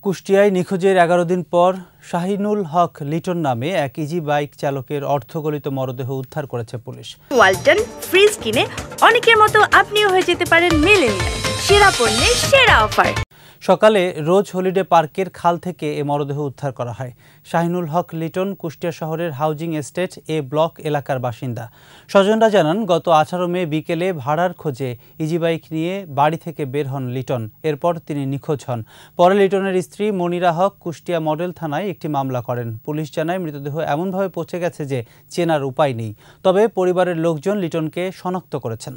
কুষ্টিয়ায় নিখোঁজের 11 দিন পর শাহিনুল হক লিটন নামে এক ইজি বাইক চালকের অর্ধগলিত মরদেহ উদ্ধার করেছে পুলিশ। ওয়ালটন ফ্রিজ কিনে অনেকের মতো আপনিও হয়ে যেতে পারেন মিলেনিয়াল। সেরা পণ্যের সেরা অফার। সকালে রোজ হলিডে পার্কের খাল থেকে এ মরদেহ উদ্ধার করা হয়। শাহিনুল হক লিটন কুষ্টিয়া শহরের হাউজিং এস্টেট এ ব্লক এলাকার বাসিন্দা। স্বজনরা জানান, গত 18 মে বিকেলে ভাড়ার খোঁজে ইজি বাইক নিয়ে বাড়ি থেকে বের হন লিটন। এরপর তিনি নিখোঁজ হন। পরে লিটনের স্ত্রী মনিরা হক কুষ্টিয়া মডেল থানায় একটি মামলা করেন। পুলিশ জানায়, মৃতদেহ এমনভাবে পচে গেছে যে চেনার উপায় নেই। তবে পরিবারের লোকজন লিটনকে শনাক্ত করেছেন।